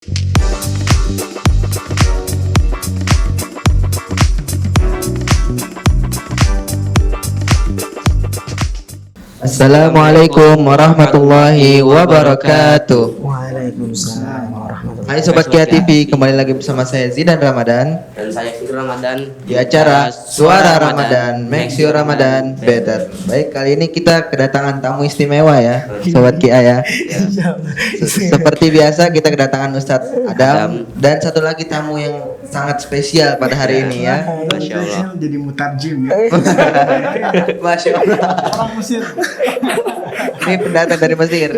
Assalamualaikum warahmatullahi wabarakatuh. Waalaikumsalam warahmatullahi Hai Sobat Kia TV, kembali lagi bersama saya Zidan Ramadan dan saya Fikri Ramadan di acara Suara Ramadan, Makes Your Ramadan Better. Baik, kali ini kita kedatangan tamu istimewa ya, Sobat Kia ya. Seperti biasa kita kedatangan Ustadz Adam dan satu lagi tamu yang sangat spesial pada hari ini ya. Masya Allah. Jadi mutarjim ya. Masya Allah. Orang Mesir. Ini pendatang dari Mesir.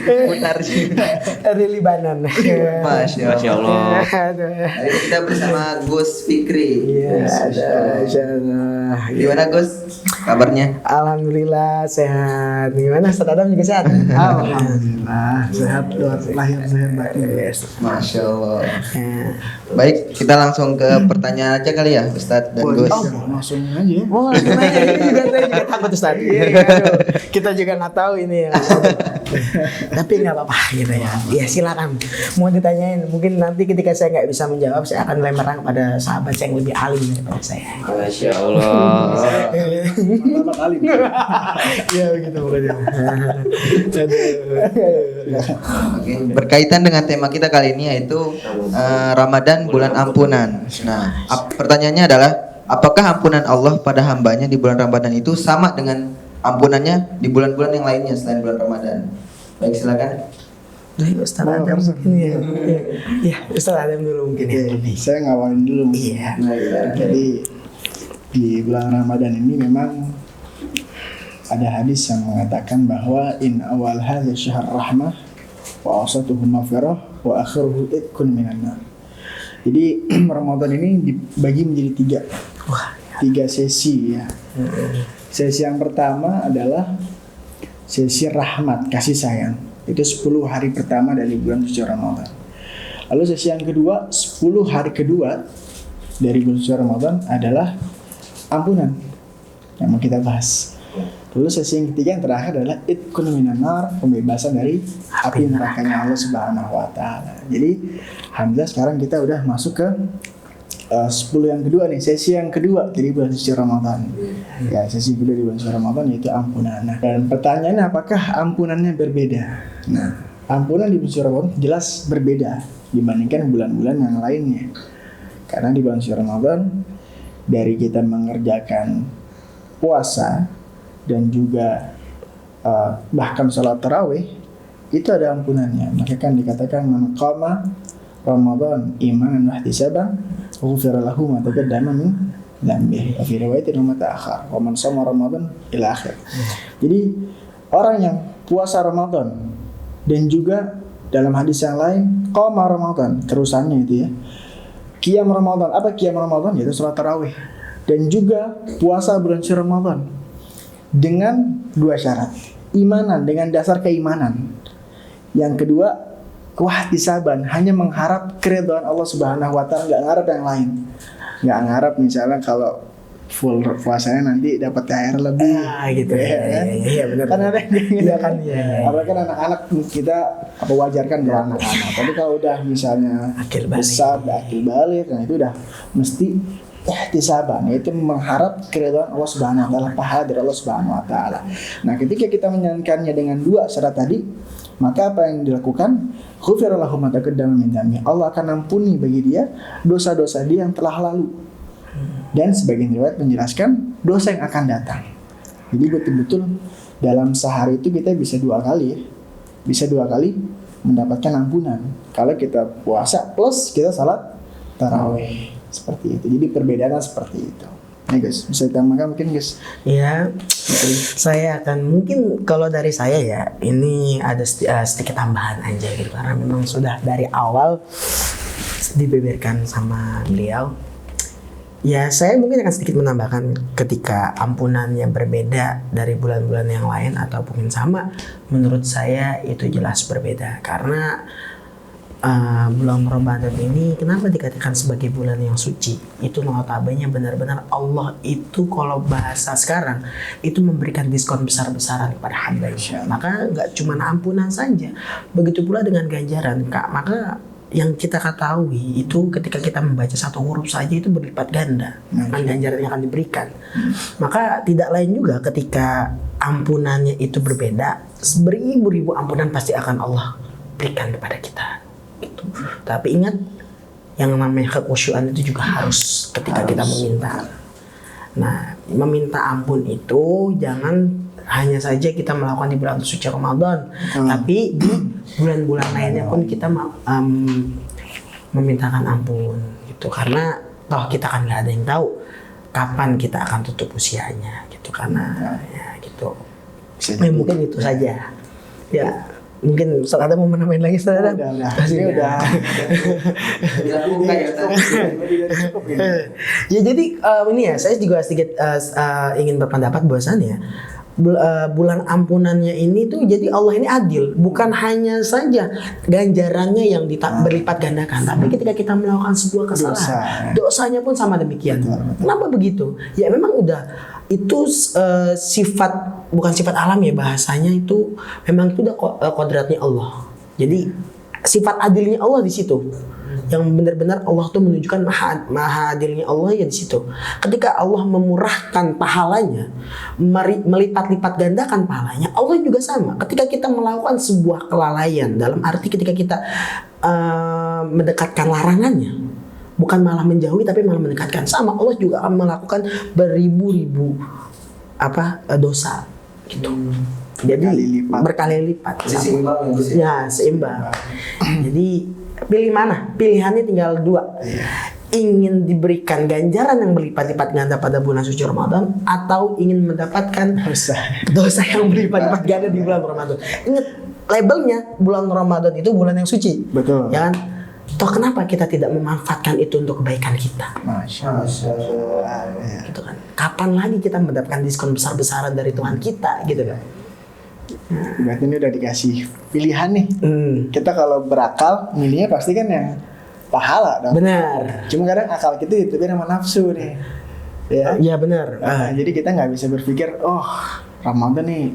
Putar sih. Dari Libanon. Masya Allah. Hari ini kita bersama Gus Fikri. Iya, insyaallah. Gimana Gus? Kabarnya? Alhamdulillah sehat. Gimana Ustaz Adam juga sehat? Alhamdulillah sehat lahir sehat batin. Masya Allah. Ya. Baik, kita langsung ke pertanyaan aja kali ya Ustadz dan Gus. Langsung aja ya. Oh, langsung aja. Saya juga takut Ustaz. Kita juga nggak tahu ini ya. Tapi nggak apa-apa gitu ya. Ya silakan. Mau ditanyain, mungkin nanti ketika saya nggak bisa menjawab, saya akan lemparkan kepada sahabat saya yang lebih alim daripada saya. Masya Allah. Pertama kali. Ya begitu pokoknya. Oke, berkaitan dengan tema kita kali ini yaitu Ramadan bulan ampunan. Nah, pertanyaannya adalah apakah ampunan Allah pada hambanya di bulan Ramadan itu sama dengan ampunannya di bulan-bulan yang lainnya selain bulan Ramadan? Baik, silakan. Baik, Ustaz Adam mungkin ya. Ya, Ustaz Adam dulu mungkin ya. Saya ngawalin dulu. Iya. Jadi di bulan Ramadan ini memang ada hadis yang mengatakan bahwa in awal hadza syahr rahmah wa awsatuhu maghfirah wa akhiruhu itqun minan nar. Jadi Ramadan ini dibagi menjadi tiga sesi ya. Sesi yang pertama adalah sesi rahmat, kasih sayang. Itu 10 hari pertama dari bulan suci Ramadan. Lalu sesi yang kedua, 10 hari kedua dari bulan suci Ramadan adalah ampunan yang mau kita bahas. Lalu sesi yang ketiga yang terakhir adalah itqun minan nar, pembebasan dari api nerakanya Allah Subhanahu wa taala. Jadi alhamdulillah sekarang kita udah masuk ke 10 yang kedua nih, sesi yang kedua dari bulan suci Ramadan. Ya, sesi kedua di bulan suci Ramadan yaitu ampunan. Nah, dan pertanyaannya apakah ampunannya berbeda? Nah, ampunan di bulan suci Ramadan jelas berbeda dibandingkan bulan-bulan yang lainnya. Karena di bulan suci Ramadan dari kita mengerjakan puasa dan juga bahkan sholat tarawih itu ada ampunannya. Maka kan dikatakan man qama Ramadan imanan wa ihtisaban ghufira lahu ma taqaddama min dhanbihi wa fi riwayatin ma ta'akhkhar wa man shama Ramadan ila akhir. Jadi orang yang puasa Ramadan dan juga dalam hadis yang lain qama Ramadan terusannya itu ya. Qiyam Ramadan, apa qiyam Ramadan? Yaitu sholat tarawih dan juga puasa bulan suci Ramadan dengan dua syarat. Imanan, dengan dasar keimanan. Yang kedua, wahtisaban, hanya mengharap keridhaan Allah Subhanahu wa taala, enggak ngarep yang lain. Enggak ngarep misalnya kalau full puasanya nanti dapat THR lebih. Gitu ya. Iya benar. Kan ada Iya kan ya. Karena kan anak-anak kita apa wajarkan kalau anak-anak. Tapi kalau udah misalnya Akil balik. besar, akil balik, nah itu udah mesti ihtisaban, yaitu mengharap keridhaan Allah Subhanahu wa taala, pahala dari Allah Subhanahu wa taala. Nah, ketika kita menjalankannya dengan dua syarat tadi, maka apa yang dilakukan? Ghufira lahu ma taqaddama min dhanbi. Allah akan ampuni bagi dia dosa-dosa dia yang telah lalu. Dan sebagian riwayat menjelaskan dosa yang akan datang. Jadi betul-betul dalam sehari itu kita bisa dua kali ya. Bisa dua kali mendapatkan ampunan. Kalau kita puasa plus kita salat tarawih. Seperti itu. Jadi perbedaannya seperti itu. Nih guys, bisa ditambahkan mungkin guys. Ya, saya akan mungkin kalau dari saya ya ini ada sedikit tambahan aja gitu karena memang sudah dari awal dibeberkan sama beliau. Ya, saya mungkin akan sedikit menambahkan ketika ampunan yang berbeda dari bulan-bulan yang lain atau mungkin sama, menurut saya itu jelas berbeda karena bulan Ramadan ini kenapa dikatakan sebagai bulan yang suci? Itu notabene benar-benar Allah itu kalau bahasa sekarang itu memberikan diskon besar-besaran kepada hambanya. Maka nggak cuma ampunan saja, begitu pula dengan ganjaran, Kak. Maka yang kita ketahui itu ketika kita membaca satu huruf saja itu berlipat ganda ganjaran yang akan diberikan. Maka tidak lain juga ketika ampunannya itu berbeda, beribu-ribu ampunan pasti akan Allah berikan kepada kita. Gitu. Tapi ingat yang namanya kekhusyuan itu juga harus ketika kita meminta. Nah, meminta ampun itu jangan hanya saja kita melakukan di bulan suci Ramadan, tapi di bulan-bulan lainnya pun kita memintakan ampun gitu. Karena toh kita kan nggak ada yang tahu kapan kita akan tutup usianya gitu. Karena ya gitu. Mungkin itu saja. Ya. Mungkin Ustaz Adam mau menambahin lagi, Ustaz Adam? Udah. Ini udah. Ya jadi ini ya, saya juga sedikit ingin berpendapat bahwasannya bulan ampunannya ini tuh jadi Allah ini adil, bukan hanya saja ganjarannya yang berlipat gandakan, tapi ketika kita melakukan sebuah kesalahan, dosanya pun sama demikian. Kenapa begitu? Ya memang udah itu sifat, bukan sifat alam ya bahasanya, itu memang itu udah kodratnya Allah. Jadi sifat adilnya Allah di situ. Yang benar-benar Allah tuh menunjukkan maha adilnya Allah ya di situ. Ketika Allah memurahkan pahalanya, melipat-lipat gandakan pahalanya, Allah juga sama. Ketika kita melakukan sebuah kelalaian, dalam arti ketika kita mendekatkan larangannya, bukan malah menjauhi tapi malah mendekatkan, sama Allah juga akan melakukan beribu-ribu dosa gitu. Jadi berkali lipat. Ya, seimbang. Jadi pilih mana? Pilihannya tinggal dua. Ingin diberikan ganjaran yang berlipat-lipat ganda pada bulan suci Ramadan, atau ingin mendapatkan dosa yang berlipat-lipat ganda di bulan Ramadan. Ingat labelnya, bulan Ramadan itu bulan yang suci. Betul. Ya kan? Toh kenapa kita tidak memanfaatkan itu untuk kebaikan kita? Masya Allah. Gitu kan. Kapan lagi kita mendapatkan diskon besar-besaran dari Tuhan kita gitu kan? Berarti ini udah dikasih pilihan nih. Kita kalau berakal milihnya pasti kan yang pahala dong. Benar. Cuma kadang akal kita ditebir sama nafsu nih. Ya. Iya benar. Jadi kita nggak bisa berpikir, oh Ramadan nih.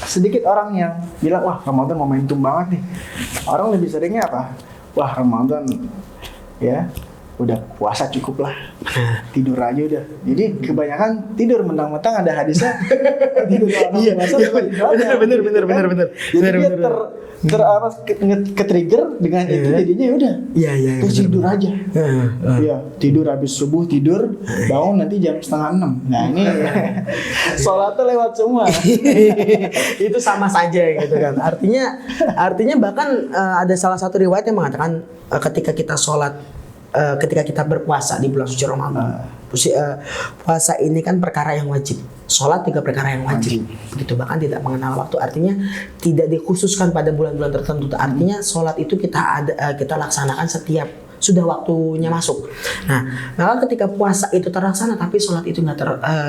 Sedikit orang yang bilang, wah Ramadan momentum banget nih. Orang lebih seringnya apa? Wah Ramadan ya udah puasa cukup lah, tidur aja udah. Jadi kebanyakan tidur, mentang-mentang ada hadisnya tidur puasa. Bener. Jadi dia ke-trigger dengan itu, jadinya ya udah. Iya. Terus tidur aja. Iya, tidur habis subuh tidur, bangun nanti jam 5:30. Nah ini sholatnya lewat semua. Itu sama saja gitu kan. Artinya bahkan ada salah satu riwayat yang mengatakan ketika kita sholat, ketika kita berpuasa di bulan suci Ramadan, puasa ini kan perkara yang wajib, sholat juga perkara yang wajib, gitu. Bahkan tidak mengenal waktu, artinya tidak dikhususkan pada bulan-bulan tertentu. Artinya sholat itu kita laksanakan setiap sudah waktunya masuk. Nah, maka ketika puasa itu terlaksana tapi sholat itu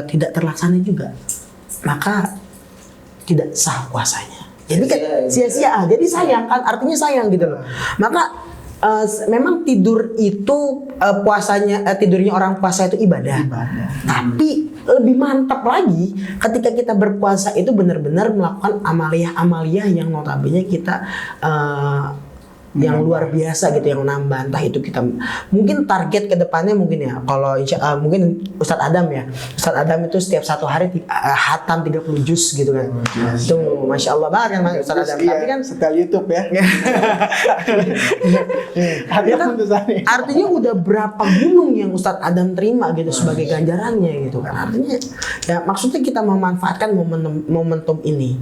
tidak terlaksana juga, maka tidak sah puasanya. Jadi kan sia-sia, jadi sayang kan, artinya sayang gitu loh. Maka memang tidur itu tidurnya orang puasa itu ibadah. Tapi lebih mantap lagi ketika kita berpuasa itu benar-benar melakukan amaliyah yang notabene kita yang luar biasa gitu, yang nambah. Entah itu kita mungkin target ke depannya mungkin ya, kalau mungkin Ustadz Adam itu setiap satu hari hatam 30 juz gitu kan. Itu Masya Allah banget kan Ustadz Adam. Tapi kan setel YouTube ya. Artinya udah berapa gunung yang Ustadz Adam terima gitu sebagai ganjarannya gitu kan. Artinya ya maksudnya kita memanfaatkan momentum ini.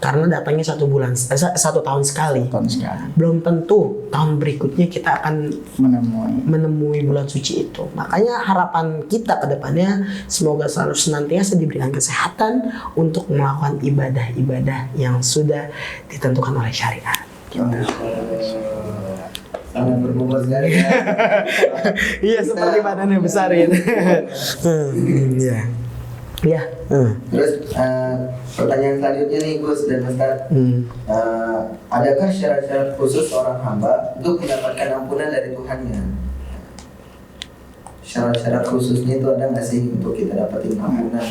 Karena datangnya satu tahun sekali. Belum tentu tahun berikutnya kita akan menemui bulan suci itu. Makanya harapan kita ke depannya semoga selalu senantiasa diberikan kesehatan untuk melakukan ibadah-ibadah yang sudah ditentukan oleh syariat. Sangat berbobot sekali. Iya, seperti badannya besar gitu. Iya. Terus pertanyaan selanjutnya nih Gus dan Ustaz, adakah syarat-syarat khusus seorang hamba untuk mendapatkan ampunan dari Tuhannya? Syarat-syarat khususnya itu ada nggak sih untuk kita dapatin ampunan?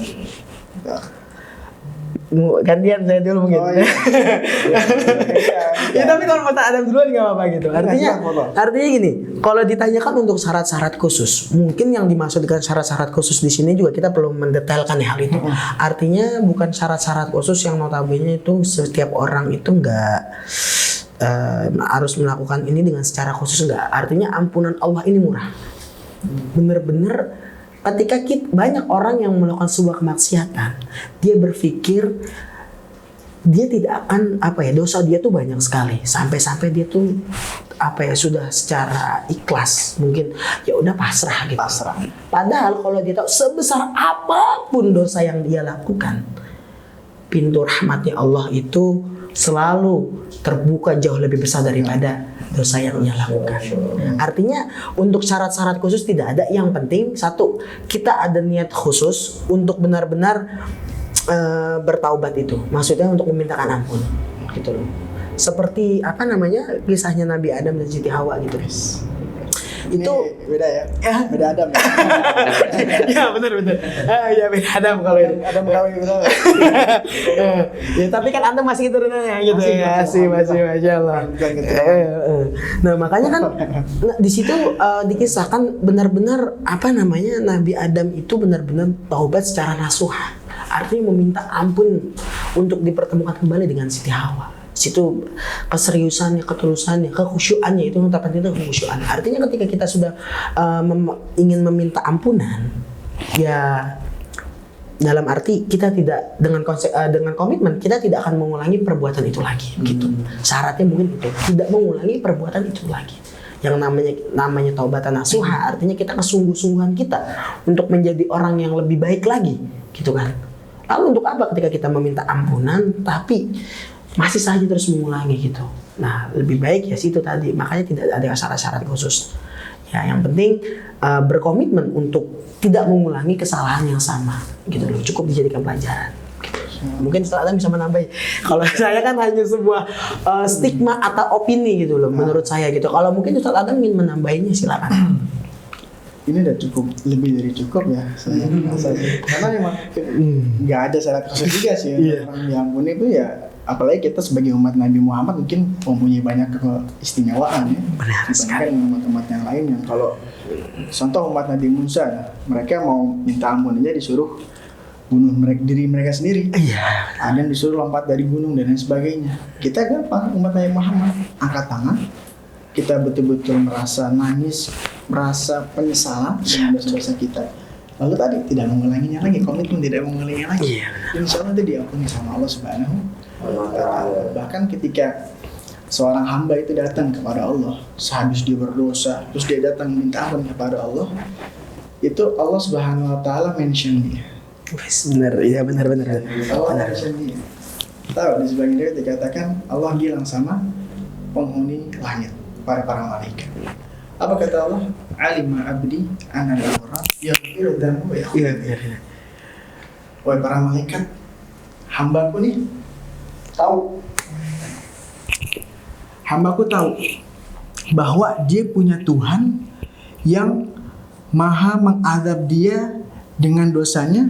Gantian saya dulu mungkin. Oh, iya. Ya tapi kalau Pak Adam duluan nggak apa-apa gitu. Artinya gini, kalau ditanyakan untuk syarat-syarat khusus, mungkin yang dimaksud dengan syarat-syarat khusus di sini juga kita perlu mendetailkan hal itu. Artinya bukan syarat-syarat khusus yang notabene itu setiap orang itu nggak harus melakukan ini dengan secara khusus, nggak. Artinya ampunan Allah ini murah. Bener-bener ketika banyak orang yang melakukan sebuah kemaksiatan, dia berpikir dia tidak akan dosa dia tuh banyak sekali sampai dia tuh sudah secara ikhlas mungkin ya udah pasrah gitu. Padahal kalau dia tahu sebesar apapun dosa yang dia lakukan, pintu rahmatnya Allah itu selalu terbuka jauh lebih besar daripada dosa yang ia lakukan. Artinya untuk syarat-syarat khusus tidak ada. Yang penting satu, kita ada niat khusus untuk benar-benar bertaubat itu. Maksudnya untuk memintakan ampun gitu loh. Seperti kisahnya Nabi Adam dan Siti Hawa gitu. Itu beda ya? Beda Adam ya? Ya benar. Ya beda Adam kalau ini. Adam kawin beda. Ya tapi kan Anda masih keturunannya gitu masih Masya Allah. Nah makanya kan di situ dikisahkan benar-benar Nabi Adam itu benar-benar taubat secara nasuha. Artinya meminta ampun untuk dipertemukan kembali dengan Siti Hawa. Situ keseriusannya, ketulusannya, kekhusyuannya itu notabene itu kekhusyuan. Artinya ketika kita sudah ingin meminta ampunan, ya dalam arti kita tidak dengan komitmen kita tidak akan mengulangi perbuatan itu lagi, gitu. Syaratnya mungkin itu, tidak mengulangi perbuatan itu lagi. Yang namanya taubatan nasuha, artinya kita kesungguh-sungguhan kita untuk menjadi orang yang lebih baik lagi, gitu kan. Lalu untuk apa ketika kita meminta ampunan tapi masih saja terus mengulangi gitu. Nah, lebih baik ya situ tadi. Makanya tidak ada syarat-syarat khusus. Ya, yang penting berkomitmen untuk tidak mengulangi kesalahan yang sama gitu loh. Cukup dijadikan pelajaran. Gitu. Mungkin Ustaz Adam bisa menambah. Kalau saya kan hanya sebuah stigma atau opini gitu loh menurut saya gitu. Kalau mungkin Ustaz Adam ingin menambahinya silakan. Ini udah cukup, lebih dari cukup ya saya rasa sih. Karena memang nggak ada syarat khusus juga sih orang diampuni itu ya. Apalagi kita sebagai umat Nabi Muhammad mungkin mempunyai banyak keistimewaan ya. Dibandingkan umat-umat yang lain yang kalau contoh umat Nabi Musa, mereka mau minta ampun aja disuruh bunuh diri mereka sendiri. Ada yang disuruh lompat dari gunung dan lain sebagainya. Kita gampang umat Nabi Muhammad angkat tangan, kita betul-betul merasa nangis, merasa penyesalan dengan dosa-dosa kita. Lalu tadi tidak mengulanginya lagi, komitmen tidak mengulanginya lagi. Insya Allah itu diampuni sama Allah Subhanahu wa Ta'ala. Bahkan ketika seorang hamba itu datang kepada Allah, sehabis dia berdosa, terus dia datang minta ampun kepada Allah, itu Allah Subhanahu wa Ta'ala mention dia. Benar, iya benar. Allah mention dia. Tahu di sebagian ayat dikatakan Allah bilang sama penghuni langit, para malaikat. Apa kata Allah? Alima abdi ana al-awra yaghfiru dzanba ya. Wahai para malaikat, hambaku nih tahu bahwa dia punya Tuhan yang maha mengadab dia dengan dosanya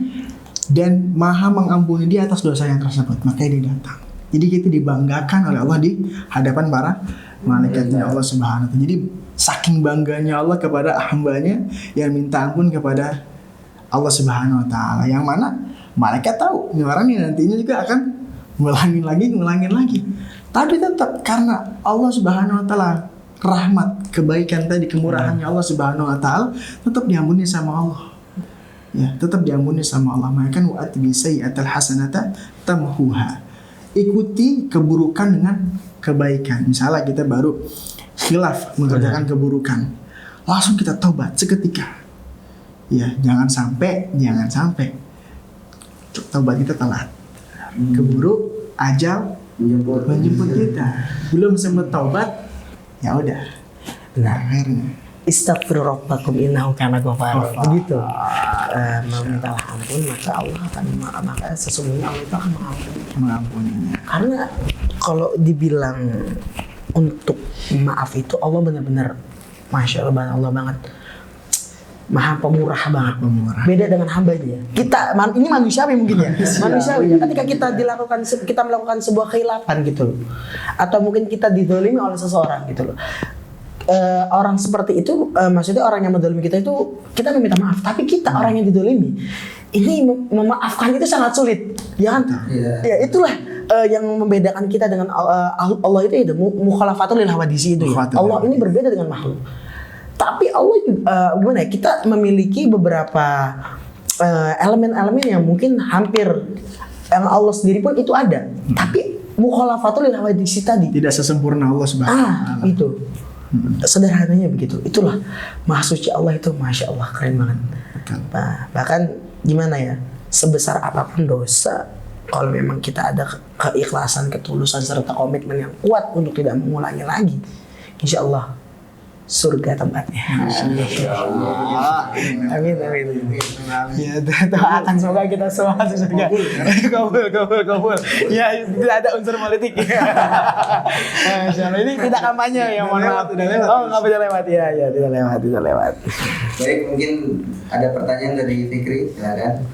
dan maha mengampuni dia atas dosa yang tersebut. Makanya dia datang. Jadi kita dibanggakan oleh Allah di hadapan para malaikatnya Allah Subhanahu wa Ta'ala. Jadi saking bangganya Allah kepada hambanya yang minta ampun kepada Allah Subhanahu wa Ta'ala, yang mana malaikat tahu ini orang ini nantinya juga akan ngulangin lagi. Tapi tetap karena Allah Subhanahu wa Ta'ala rahmat, kebaikan tadi, kemurahannya Allah Subhanahu wa Ta'ala, tetap diampuni sama Allah. Ya, tetap diampuni sama Allah. Maka wa atbi sayyi'atal hasanata tamhuha. Ikuti keburukan dengan kebaikan. Misalnya kita baru khilaf mengerjakan keburukan, langsung kita taubat seketika. Ya, jangan sampai taubat kita telat. Keburu ajal menjemput kita. Belum sempat taubat, ya udah. Benar. Akhirnya Istaghfiru rabbakum innahu kana ghafara. Begitu. Memintalah ampun maka Allah akan sesungguhnya Allah itu akan mengampuni. mengampuninya. Karena Kalau dibilang untuk maaf itu Allah benar-benar Masya Allah banget, maha pemurah banget. Beda dengan hambanya. Kita ini manusiawi mungkin ya. Manusiawi ya. Ketika kita melakukan sebuah khilafan gitu loh. Atau mungkin kita didolimi oleh seseorang gitu loh. Orang seperti itu, maksudnya orang yang mendolimi kita itu kita meminta maaf. Tapi kita orang yang didolimi ini memaafkan itu sangat sulit, ya kan? Ya itulah yang membedakan kita dengan Allah itu mukhalafatul lil hawadisi itu ya. Allah ini berbeda dengan makhluk. Tapi Allah juga gimana ya? Kita memiliki beberapa elemen-elemen yang mungkin hampir yang Allah sendiri pun itu ada. Tapi mukhalafatul lil hawadisi tadi Tidak sesempurna Allah Subhanahu wa taala. itu. Sederhananya begitu. Itulah Maha Suci Allah itu, Masya Allah, keren banget. Nah, bahkan gimana ya, sebesar apapun dosa, kalau memang kita ada keikhlasan, ketulusan, serta komitmen yang kuat untuk tidak mengulangi lagi, insya Allah surga tempatnya. Amin. Ya, doakan semoga kita semua masuk surga. Kabul. Ya, tidak ada unsur politik. Masya Allah, ini tidak kampanye ya, mohon maaf. Oh, nggak bisa lewat ya, tidak lewat. Baik, mungkin ada pertanyaan dari Fikri, silakan.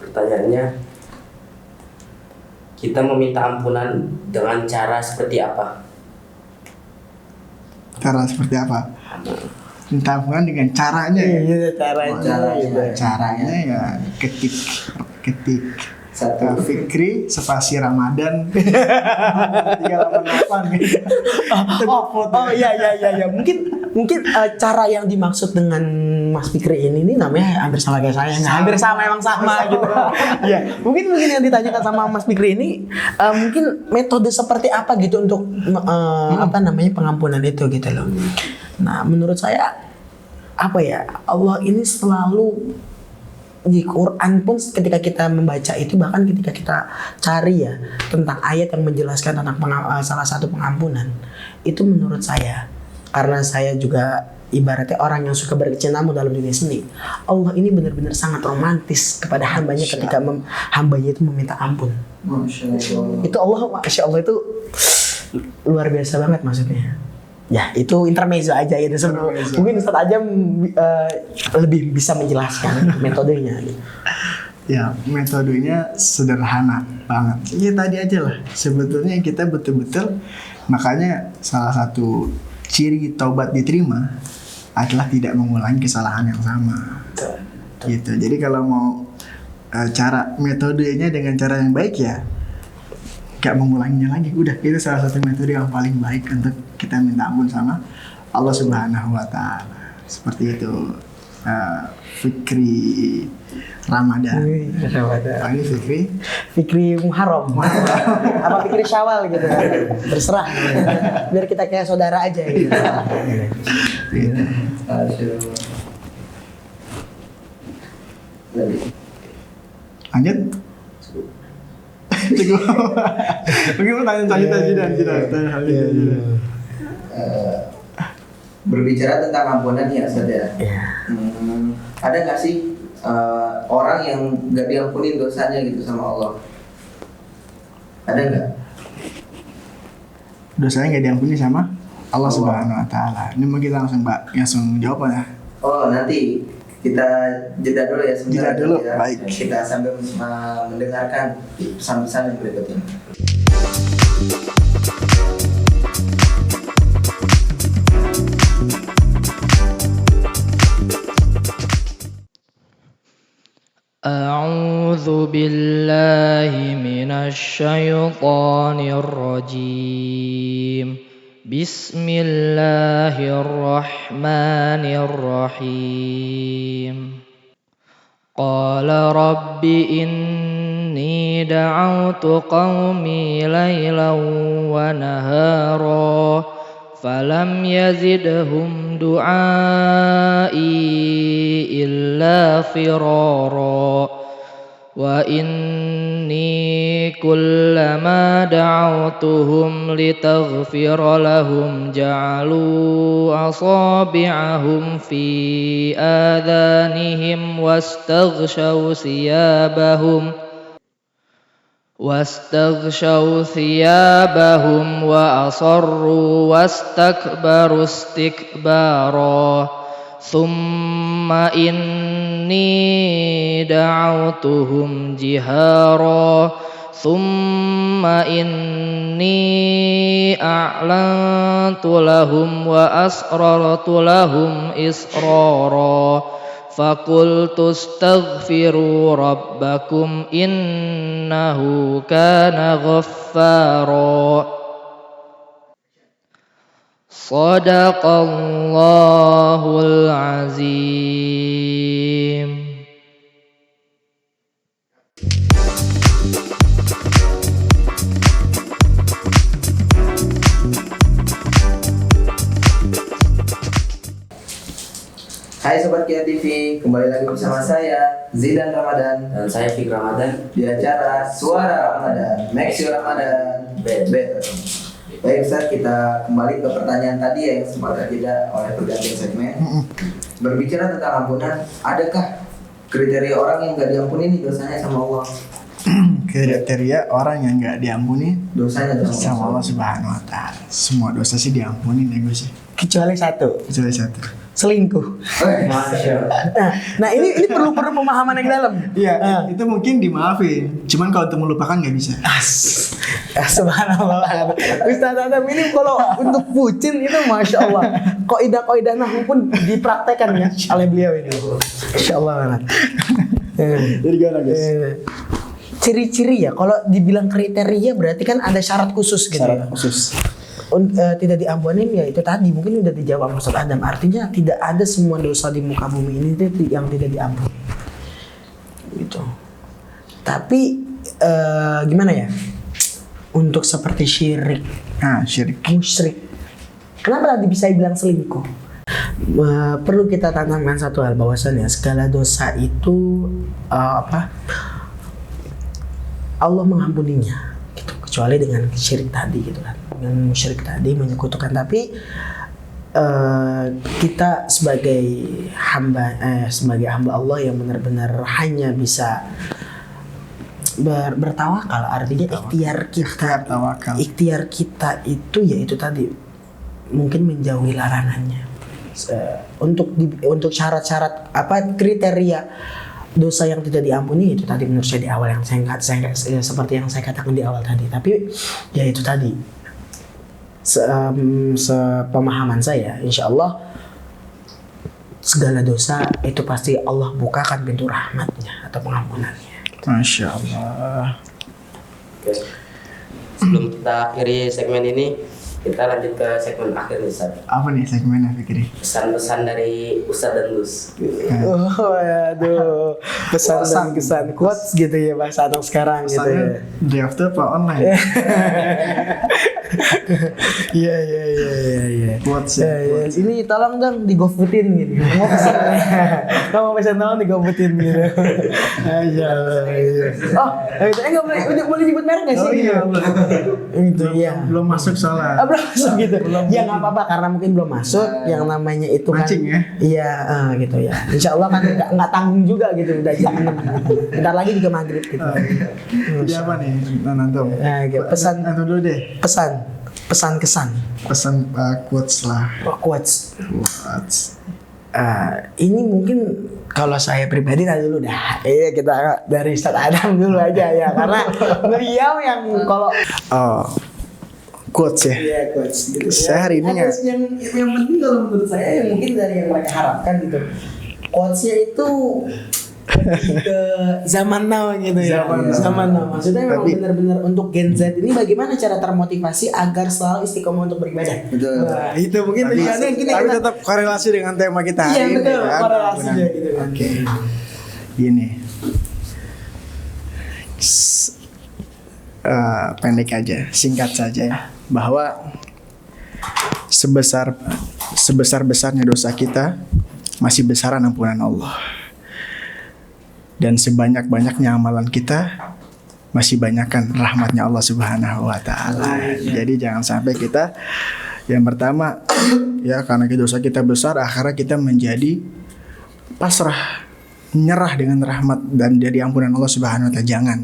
Pertanyaannya, kita meminta ampunan dengan cara seperti apa? Cara seperti apa? Minta ampunan dengan caranya ya. Iya, Caranya ya ketik Satu. Fikri spasi Ramadan 388 gitu. Oh iya. Mungkin cara yang dimaksud dengan Mas Fikri ini namanya hampir sama kayak saya. Hampir sama, emang sama gitu. Iya. Mungkin yang ditanyakan sama Mas Fikri ini mungkin metode seperti apa gitu untuk pengampunan itu gitu loh. Nah, menurut saya Allah ini selalu di Quran pun ketika kita membaca itu, bahkan ketika kita cari ya tentang ayat yang menjelaskan tentang salah satu pengampunan itu, menurut saya, karena saya juga ibaratnya orang yang suka berkecinamu dalam dunia seni, Allah ini benar-benar sangat romantis kepada hambanya ketika hambanya itu meminta ampun. Itu Allah, Masya Allah, itu luar biasa banget maksudnya. Ya, itu intermezzo aja gitu sebelum mungkin Ustaz Ajam lebih bisa menjelaskan metodenya. Ya, metodenya sederhana banget. Ya tadi aja lah. Sebetulnya kita betul-betul, makanya salah satu ciri taubat diterima adalah tidak mengulangi kesalahan yang sama. Gitu. Jadi kalau mau metodenya dengan cara yang baik ya gak mengulanginya lagi. Udah, itu salah satu metode yang paling baik untuk kita minta ampun sama Allah Subhanahu wa taala. Seperti itu. Fikri Ramadan. Oh, ini Fikri Muharram. Apa Fikri Syawal gitu. Terserah. Biar kita kayak saudara aja gitu. Lanjut. Cukup. Mungkin tanya Berbicara tentang ampunan ya, saudara. Ada nggak sih orang yang nggak diampunin dosanya gitu sama Allah? Ada nggak? Dosanya nggak diampuni sama Allah Subhanahu wa taala. Ini mau kita langsung jawab ya. Oh, nanti kita jeda dulu ya sebentar. Jeda dulu, ya. baik. Kita sambil mendengarkan pesan-pesan yang berikut ini. أعوذ بالله من الشيطان الرجيم بسم الله الرحمن الرحيم قال رب إني دعوت قومي ليلا ونهارا فلم يزدهم دعائي إلا فرارا وإني كلما دعوتهم لتغفر لهم جعلوا أصابعهم في آذانهم واستغشوا ثيابهم واستغشوا ثيابهم وأصروا واستكبروا استكبارا ثم إني دعوتهم جهارا ثم إني أعلنت لهم وأسررت لهم إسرارا فقلت استغفروا ربكم إنه كان غفارا صدق الله العظيم. Hai Sobat Kia TV, kembali lagi bersama saya Zidan Ramadan Dan saya Fik Ramadan. di acara Suara Ramadan, Make Sure Ramadan Better. Baik Ustaz, kita kembali ke pertanyaan tadi yang sempat terjadi oleh pergantian segmen. Berbicara tentang ampunan, adakah kriteria orang yang nggak diampuni nih dosanya sama Allah? Kriteria orang yang nggak diampuni Dosanya sama Allah Subhanahu Wa Taala. Semua dosa sih diampuni nih gue sih. Kecuali satu, Kecuali satu. selingkuh. Masya Allah. Nah ini perlu pemahaman yang dalam. Iya, itu mungkin dimaafin. Cuman kalau untuk melupakan nggak bisa. Subhanallah. Ustaz Adam ini kalau untuk bucin itu masya Allah. Kaidah nahu pun dipraktekkan ya oleh beliau ini. Masya Allah banget. Jadi gimana guys? Ciri-ciri ya. Kalau dibilang kriteria berarti kan ada syarat khusus gitu. Syarat Ya. khusus. Tidak diampuni ya itu tadi mungkin udah dijawab sama Ustaz Adam. Artinya tidak ada semua dosa di muka bumi ini yang tidak diampuni. Gitu. Tapi gimana ya? Untuk seperti syirik, Syirik. musyrik. Kenapa tadi bisa dibilang selingkuh? Perlu kita tanamkan satu hal bahwasannya segala dosa itu Allah mengampuninya gitu. Kecuali dengan syirik tadi gitu kan. Dengan musyrik tadi menyekutukan, tapi kita sebagai hamba Allah yang benar-benar hanya bisa bertawakal, artinya ikhtiar kita itu yaitu tadi mungkin menjauhi larangannya. Untuk syarat-syarat kriteria dosa yang tidak diampuni itu tadi menurut saya di awal yang saya seperti yang saya katakan di awal tadi. Tapi ya itu tadi sepemahaman saya, insya Allah segala dosa itu pasti Allah bukakan pintu rahmatnya atau pengampunannya. Masya Allah. Oke. Sebelum kita akhiri segmen ini, kita lanjut ke segmen akhir nih Ustaz. Apa nih segmennya Fikri? Pesan-pesan dari Ustaz dan Gus. Oh aduh, pesan dan kesan quotes gitu ya bahasa anak sekarang gitu ya. Draft apa online? Iya. Quotes ya. Ya. Ini tolong dong digofoodin gitu. Mau pesan kamu pesan tolong digofoodin gitu. Aja. Oh, itu nggak boleh nyebut merek nggak sih? Oh iya, Itu ya. Belum masuk salah. Belum masuk gitu. Ya nggak apa-apa karena mungkin belum masuk. Yang namanya itu kan. Mancing ya? Iya, gitu ya. Insya Allah kan nggak tanggung juga gitu. Udah jam 6. Bentar lagi juga maghrib gitu. Jadi apa nih? Nantum. Nah, gitu. Pesan dulu deh. pesan kesan. Pesan quotes lah. Quotes. Quotes. Ini mungkin kalau saya pribadi dulu dah. Kita dari Ustaz Adam dulu aja ya karena beliau yang kalau quotes ya. Iya quotes gitu. Saya hari ini yang penting kalau menurut saya yang mungkin dari yang mereka harapkan gitu. Quotesnya itu lebih ke zaman now gitu ya. Zaman now. Maksudnya memang benar-benar untuk Gen Z ini bagaimana cara termotivasi agar selalu istiqomah untuk beribadah. Betul. Nah, itu mungkin tapi kita tetap korelasi dengan tema kita hari iya, ini. betul, Kan? korelasinya gitu kan. Oke. Gini. Pendek aja, singkat saja ya. Bahwa sebesar-besarnya dosa kita masih besaran ampunan Allah. Dan sebanyak-banyaknya amalan kita masih banyakkan rahmatnya Allah Subhanahu Wa Taala. Jadi jangan sampai kita yang pertama ya karena dosa kita besar akhirnya kita menjadi pasrah, menyerah dengan rahmat dan dari ampunan Allah Subhanahu Wa Taala. Jangan.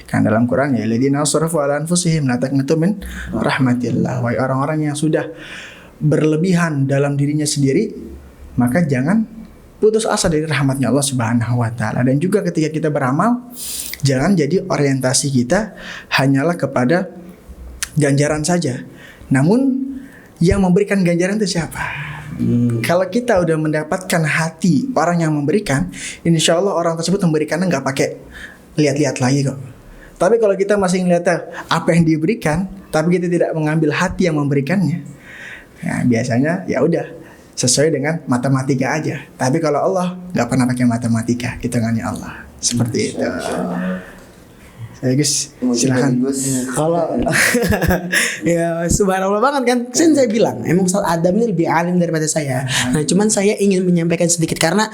Kan dalam Quran ya alladzina asrafu ala anfusihim la taqnatu min rahmatillah. Wahai orang-orang yang sudah berlebihan dalam dirinya sendiri, maka jangan putus asa dari rahmatnya Allah Subhanahu wa taala. Dan juga ketika kita beramal, jangan jadi orientasi kita hanyalah kepada ganjaran saja. Namun yang memberikan ganjaran itu siapa? Kalau kita udah mendapatkan hati orang yang memberikan, insya Allah orang tersebut memberikannya nggak pakai lihat-lihat lagi kok. Tapi kalau kita masih ngeliat apa yang diberikan, tapi kita tidak mengambil hati yang memberikannya, ya biasanya ya udah sesuai dengan matematika aja. Tapi kalau Allah nggak pernah pakai matematika, hitungannya Allah seperti itu. Gus, silakan. Kalau ya subhanallah banget kan. Saya bilang emang Ustaz Adam ini lebih alim daripada saya. Nah, cuman saya ingin menyampaikan sedikit karena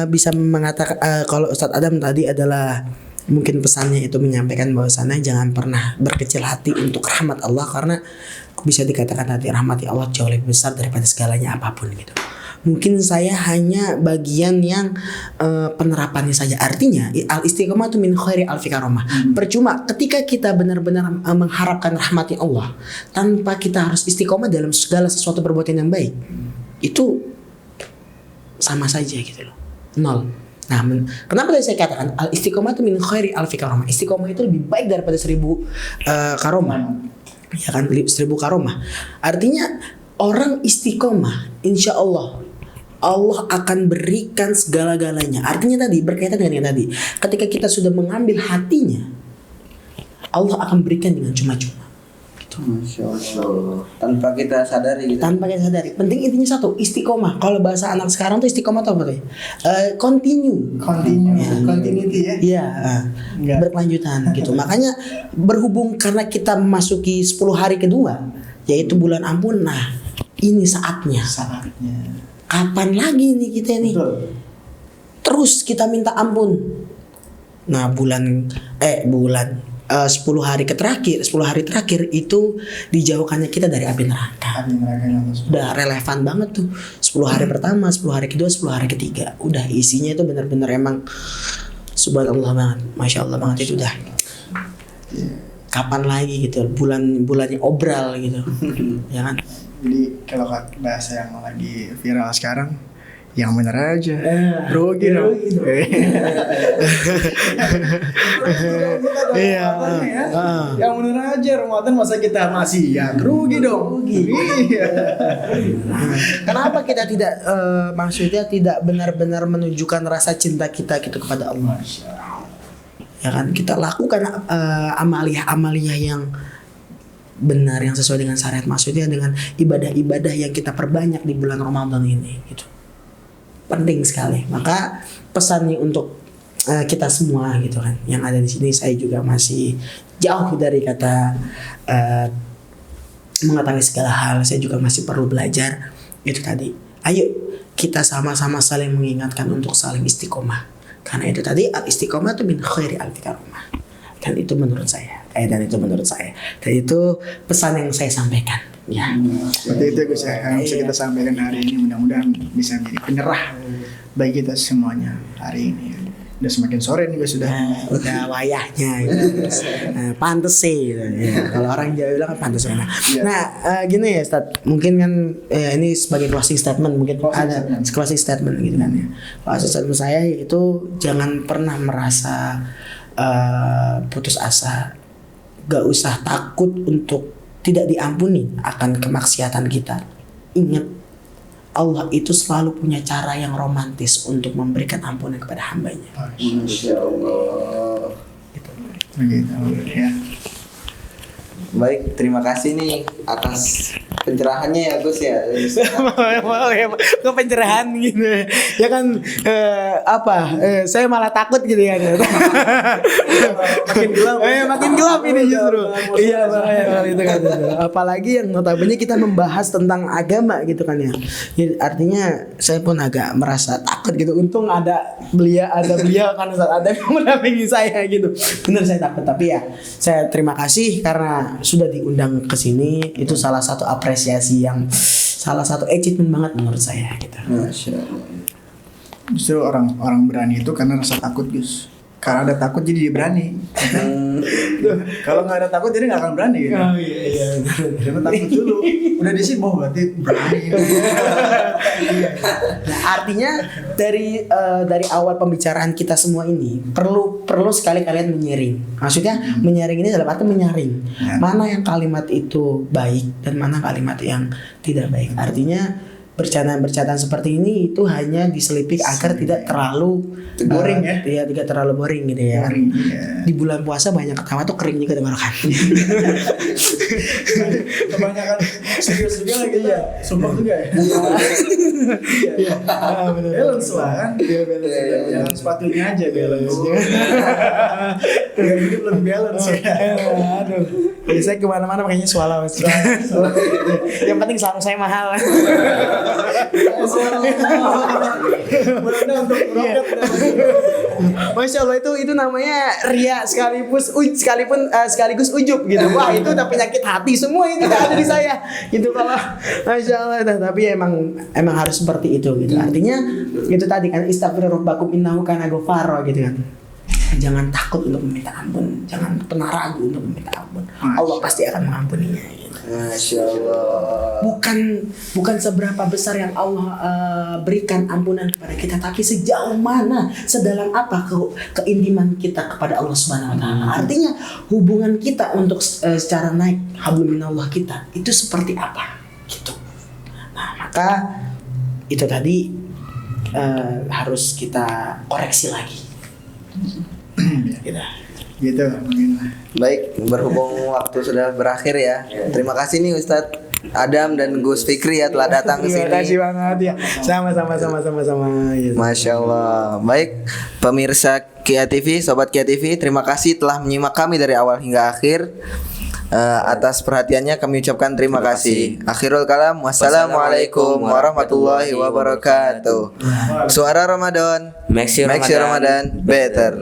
bisa mengatakan kalau Ustaz Adam tadi adalah mungkin pesannya itu menyampaikan bahwasannya jangan pernah berkecil hati untuk rahmat Allah, karena bisa dikatakan nanti rahmat Allah jauh lebih besar daripada segalanya apapun gitu. Mungkin saya hanya bagian yang penerapannya saja. Artinya al istiqomah itu min khairi alfi karomah. Percuma ketika kita benar-benar mengharapkan rahmati Allah tanpa kita harus istiqomah dalam segala sesuatu perbuatan yang baik, itu sama saja gitu loh, nol. Nah, kenapa tadi saya katakan al istiqomah itu min khairi alfi karomah. Istiqomah itu lebih baik daripada 1000 karomah. Ya kan, 1000 karomah. Artinya orang istiqomah, insya Allah Allah akan berikan segala-galanya. Artinya tadi berkaitan dengan yang tadi. Ketika kita sudah mengambil hatinya, Allah akan berikan dengan cuma-cuma. Gitu. Masya Allah. Tanpa kita sadari gitu. Tanpa kita sadari. Penting intinya satu, istiqomah. Kalau bahasa anak sekarang tuh istiqomah tuh apa tuh? Continuity ya. Iya, berkelanjutan gitu. Makanya berhubung karena kita memasuki 10 hari kedua, yaitu bulan ampun. Nah, ini saatnya. Kapan lagi nih kita nih? Betul. Terus kita minta ampun. Nah, 10 hari terakhir itu dijauhkannya kita dari api neraka. Udah relevan banget tuh. 10 hari pertama, 10 hari kedua, 10 hari ketiga. Udah isinya itu benar-benar emang subhanallah banget. Masya Allah banget itu udah. Kapan lagi gitu? Bulannya obral gitu. Ya kan? Jadi kalau bahasa yang lagi viral sekarang, yang bener aja, rugi dong. Iya. Yang bener aja Ramadan, masa kita masih ya rugi dong. Iya. Kenapa kita tidak maksudnya tidak benar-benar menunjukkan rasa cinta kita gitu kepada Allah? Ya kan, kita lakukan amaliyah yang benar, yang sesuai dengan syariat, maksudnya dengan ibadah-ibadah yang kita perbanyak di bulan Ramadan ini gitu. Penting sekali. Maka pesannya untuk kita semua gitu kan yang ada di sini, saya juga masih jauh dari kata mengetahui segala hal. Saya juga masih perlu belajar. Itu tadi, ayo kita sama-sama saling mengingatkan untuk saling istiqomah, karena itu tadi al istiqomah itu min khairi alfi karomah. Dan itu menurut saya. Dan itu pesan yang saya sampaikan. Ya. Seperti itu Gus ya, yang bisa kita sampaikan hari ini, mudah-mudahan bisa menjadi penyerah bagi kita semuanya hari ini. Udah semakin sore nih Gus, udah wayahnya gitu. Pantes sih gitu. Ya, kalau orang Jawa bilang kan pantes. Nah, gini ya Ustaz, mungkin kan ini sebagai closing statement, mungkin closing statement gitu kan ya. Closing statement saya itu jangan pernah merasa putus asa. Gak usah takut untuk tidak diampuni akan kemaksiatan kita. Ingat, Allah itu selalu punya cara yang romantis untuk memberikan ampunan kepada hambanya. Masya Allah. Begitu ya. Baik, terima kasih nih atas pencerahannya ya Gus ya. Ke pencerahan gitu ya kan, saya malah takut gitu ya. Makin gelap ini justru. Iya makanya itu kan. Apalagi yang notabene kita membahas tentang agama gitu kan ya. Jadi, artinya saya pun agak merasa takut gitu. Untung ada beliau kan Ustaz Adam yang mendampingi saya gitu. Benar saya takut, tapi ya saya terima kasih karena sudah diundang ke sini. Itu salah satu apresiasi yang salah satu achievement banget menurut saya gitu. Masya Allah. Justru orang berani itu karena rasa takut Gus. Karena ada takut jadi dia berani. Kalau nggak ada takut jadi nggak akan berani gitu. Oh iya. Dia takut dulu. Udah di sini berarti berani. Nah, artinya dari awal pembicaraan kita semua ini perlu sekali kalian menyaring. Maksudnya menyaring ini dalam arti menyaring. Mana yang kalimat itu baik dan mana kalimat yang tidak baik. Artinya bercandaan-bercandaan seperti ini itu hanya diselipik agar tidak terlalu boring ya. Iya, tidak terlalu boring gitu ya. Boring, ya. Di bulan puasa banyak ketawa tuh kering juga tenggorokan. Kebanyakan studio-studio lagi kita sumpah juga ya. Iya. Balance lah kan. Dia balance. Jangan sepatunya aja balance. Biar hidup lebih balance ya. Aduh. Biasanya kemana-mana makanya swallow. Yang penting sarung saya mahal. Mudah-mudahan untuk roket. Masya Allah itu namanya ria sekaligus ujub gitu. Wah itu udah penyakit hati semua itu ada di saya. Gitu kalau Masya Allah. Tapi emang harus seperti itu gitu. Artinya itu tadi kan istaghfiru rabbakum innahu kana ghafara gitu kan. Jangan takut untuk meminta ampun, jangan pernah ragu untuk meminta ampun. Allah pasti akan mengampuninya. Gitu. Masya Allah. Bukan seberapa besar yang Allah berikan ampunan kepada kita, tapi sejauh mana, sedalam apa keintiman kita kepada Allah Subhanahu Wa Taala. Artinya hubungan kita untuk secara naik hablum minallah kita itu seperti apa, gitu. Nah maka itu tadi harus kita koreksi lagi. Gitu mungkin. Baik, berhubung waktu sudah berakhir ya. Terima kasih nih Ustadz Adam dan Gus Fikri ya telah datang ke sini. Terima kasih banget ya. Sama. Yes. Masya Allah. Baik, pemirsa Kia TV, Sobat Kia TV, terima kasih telah menyimak kami dari awal hingga akhir. Atas perhatiannya kami ucapkan terima kasih. Akhirul kalam, wassalamualaikum warahmatullahi wabarakatuh. Suara Ramadan, Make sure Ramadan better.